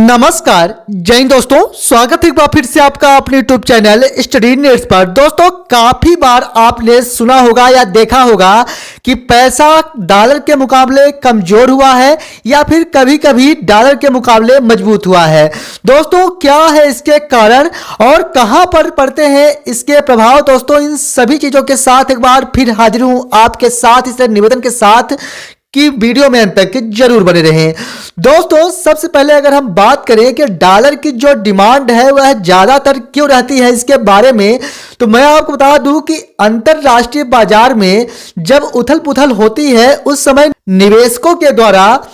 नमस्कार जय हिंद दोस्तों, स्वागत है एक बार फिर से आपका अपने यूट्यूब चैनल स्टडी नीड्स पर। दोस्तों, काफी बार आपने सुना होगा या देखा होगा कि पैसा डॉलर के मुकाबले कमजोर हुआ है या फिर कभी कभी डॉलर के मुकाबले मजबूत हुआ है। दोस्तों, क्या है इसके कारण और कहां पर पड़ते हैं इसके प्रभाव। दोस्तों, इन सभी चीजों के साथ एक बार फिर हाजिर हूं आपके साथ इस निवेदन के साथ कि वीडियो में अंत तक जरूर बने रहें। दोस्तों, सबसे पहले अगर हम बात करें कि डॉलर की जो डिमांड है वह ज्यादातर क्यों रहती है इसके बारे में, तो मैं आपको बता दूं कि अंतरराष्ट्रीय बाजार में जब उथल पुथल होती है उस समय निवेशकों के द्वारा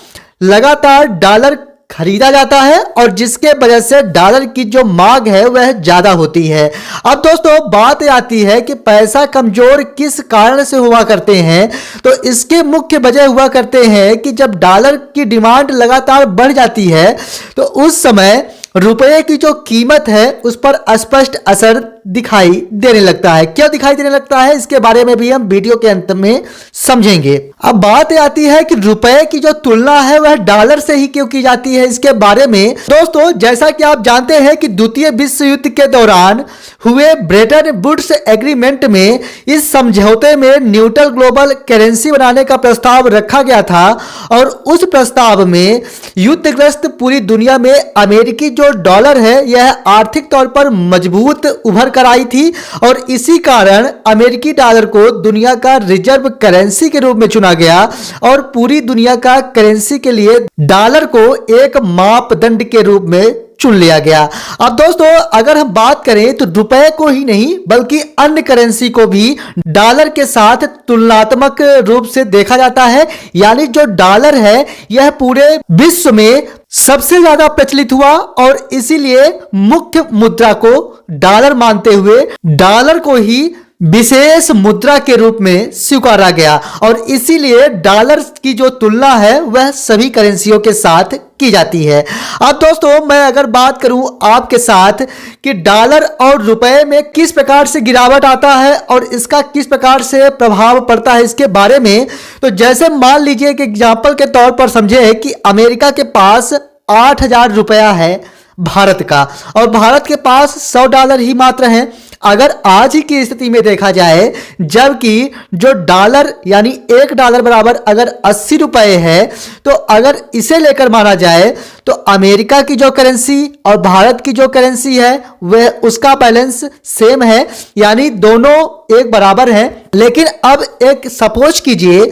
लगातार डॉलर खरीदा जाता है और जिसके वजह से डॉलर की जो मांग है वह ज्यादा होती है। अब दोस्तों, बात आती है कि पैसा कमजोर किस कारण से हुआ करते हैं, तो इसके मुख्य वजह हुआ करते हैं कि जब डॉलर की डिमांड लगातार बढ़ जाती है तो उस समय रुपए की जो कीमत है उस पर स्पष्ट असर दिखाई देने लगता है। क्या दिखाई देने लगता है इसके बारे में भी हम वीडियो के अंत में समझेंगे। अब बात आती है कि रुपए की जो तुलना है वह डॉलर से ही क्यों की जाती है इसके बारे में। दोस्तों, जैसा कि आप जानते हैं कि द्वितीय विश्व युद्ध के दौरान हुए ब्रेटन वुड्स एग्रीमेंट में इस समझौते में न्यूट्रल ग्लोबल करेंसी बनाने का प्रस्ताव रखा गया था और उस प्रस्ताव में युद्धग्रस्त पूरी दुनिया में अमेरिकी जो डॉलर है यह आर्थिक तौर पर मजबूत उभर कर आई थी और इसी कारण अमेरिकी डॉलर को दुनिया का रिजर्व करेंसी के रूप में चुना गया और पूरी दुनिया का करेंसी के लिए डॉलर को एक मापदंड के रूप में चुन लिया गया। अब दोस्तों, अगर हम बात करें तो रुपए को ही नहीं बल्कि अन्य करेंसी को भी डॉलर के साथ तुलनात्मक रूप से देखा जाता है। यानी जो डॉलर है यह पूरे विश्व में सबसे ज्यादा प्रचलित हुआ और इसीलिए मुख्य मुद्रा को डॉलर मानते हुए डॉलर को ही विशेष मुद्रा के रूप में स्वीकारा गया और इसीलिए डॉलर की जो तुलना है वह सभी करेंसियों के साथ की जाती है। अब दोस्तों, मैं अगर बात करूं आपके साथ कि डॉलर और रुपए में किस प्रकार से गिरावट आता है और इसका किस प्रकार से प्रभाव पड़ता है इसके बारे में, तो जैसे मान लीजिए कि एग्जाम्पल के तौर पर समझे कि अमेरिका के पास 8,000 रुपया है भारत का और भारत के पास $100 ही मात्र है। अगर आज ही की स्थिति में देखा जाए जबकि जो डॉलर यानी $1 बराबर अगर 80 रुपए है, तो अगर इसे लेकर माना जाए तो अमेरिका की जो करेंसी और भारत की जो करेंसी है वह उसका बैलेंस सेम है, यानी दोनों एक बराबर है। लेकिन अब एक सपोज कीजिए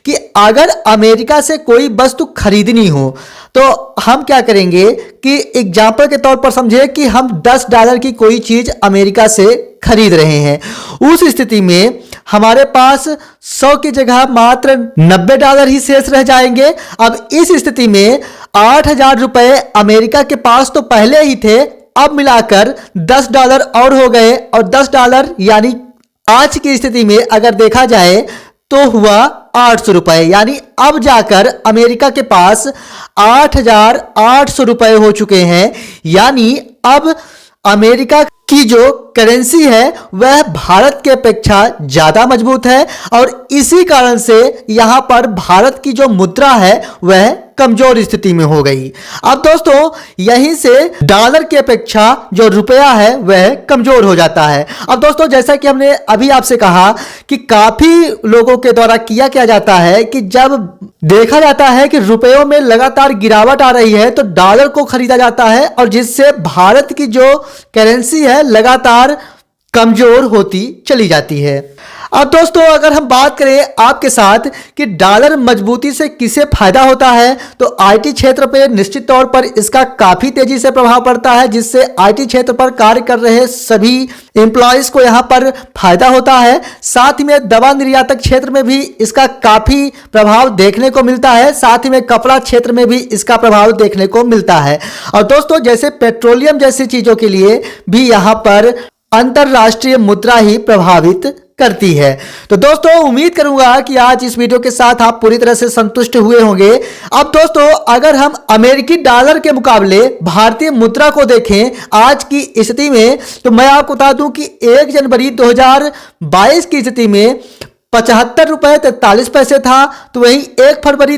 कि अगर अमेरिका से कोई वस्तु खरीदनी हो तो हम क्या करेंगे कि एग्जाम्पल के तौर पर समझे कि हम $10 की कोई चीज अमेरिका से खरीद रहे हैं। उस स्थिति में हमारे पास 100 की जगह मात्र $90 ही शेष रह जाएंगे। अब इस स्थिति में 8,000 रुपए अमेरिका के पास तो पहले ही थे, अब मिलाकर $10 और हो गए और $10 यानी आज की स्थिति में अगर देखा जाए तो हुआ 800 रुपए, यानी अब जाकर अमेरिका के पास 8,800 रुपए हो चुके हैं। यानी अब अमेरिका की जो करेंसी है वह भारत के अपेक्षा ज्यादा मजबूत है और इसी कारण से यहां पर भारत की जो मुद्रा है वह कमजोर स्थिति में हो गई। अब दोस्तों, यहीं से डॉलर की अपेक्षा जो रुपया है वह कमजोर हो जाता है। अब दोस्तों, जैसा कि हमने अभी आपसे कहा कि काफी लोगों के द्वारा क्या जाता है कि जब देखा जाता है कि रुपयों में लगातार गिरावट आ रही है तो डॉलर को खरीदा जाता है और जिससे भारत की जो करेंसी है लगातार कमजोर होती चली जाती है। अब दोस्तों, अगर हम बात करें आपके साथ कि डॉलर मजबूती से किसे फायदा होता है, तो आईटी क्षेत्र पर निश्चित तौर पर इसका काफी तेजी से प्रभाव पड़ता है, जिससे आईटी क्षेत्र पर कार्य कर रहे सभी एम्प्लॉयज को यहां पर फायदा होता है। साथ ही में दवा निर्यातक क्षेत्र में भी इसका काफी प्रभाव देखने को मिलता है, साथ ही में कपड़ा क्षेत्र में भी इसका प्रभाव देखने को मिलता है। और दोस्तों, जैसे पेट्रोलियम जैसी चीजों के लिए भी यहां पर अंतरराष्ट्रीय मुद्रा ही प्रभावित करती है। तो दोस्तों, उम्मीद करूंगा कि आज इस वीडियो के साथ आप पूरी तरह से संतुष्ट हुए होंगे। अब दोस्तों, अगर हम अमेरिकी डॉलर के मुकाबले भारतीय मुद्रा को देखें आज की स्थिति में, तो मैं आपको बता दूं कि 1 जनवरी 2022 की स्थिति में 75 रुपए 43 पैसे था, तो वहीं 1 फरवरी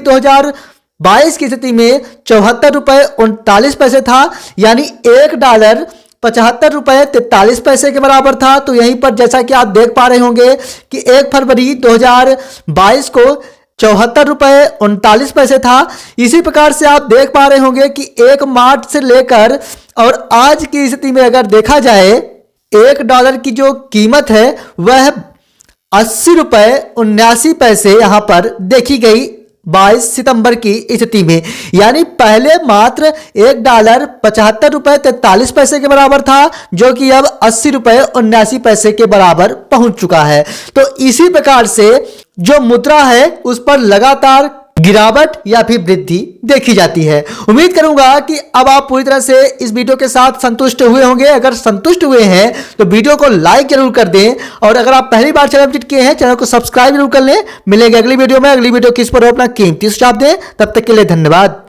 22 की स्थिति में 74 रुपए 39 पैसे था, यानी $1 75 रुपए 43 पैसे के बराबर था। तो यहीं पर जैसा कि आप देख पा रहे होंगे कि 1 फरवरी 2022 को 74 रुपए 39 पैसे था। इसी प्रकार से आप देख पा रहे होंगे कि 1 मार्च से लेकर और आज की स्थिति में अगर देखा जाए $1 की जो कीमत है वह 80 रुपए 79 पैसे यहां पर देखी गई 22 सितंबर की स्थिति में। यानी पहले मात्र $1 75 रुपए 43 पैसे के बराबर था, जो कि अब 80 रुपए 79 पैसे के बराबर पहुंच चुका है। तो इसी प्रकार से जो मुद्रा है उस पर लगातार गिरावट या फिर वृद्धि देखी जाती है। उम्मीद करूंगा कि अब आप पूरी तरह से इस वीडियो के साथ संतुष्ट हुए होंगे। अगर संतुष्ट हुए हैं तो वीडियो को लाइक जरूर कर दें, और अगर आप पहली बार चैनल विजिट किए हैं चैनल को सब्सक्राइब जरूर कर लें। मिलेंगे अगली वीडियो में। अगली वीडियो किस पर हो अपना कीमती सुझाव दें। तब तक के लिए धन्यवाद।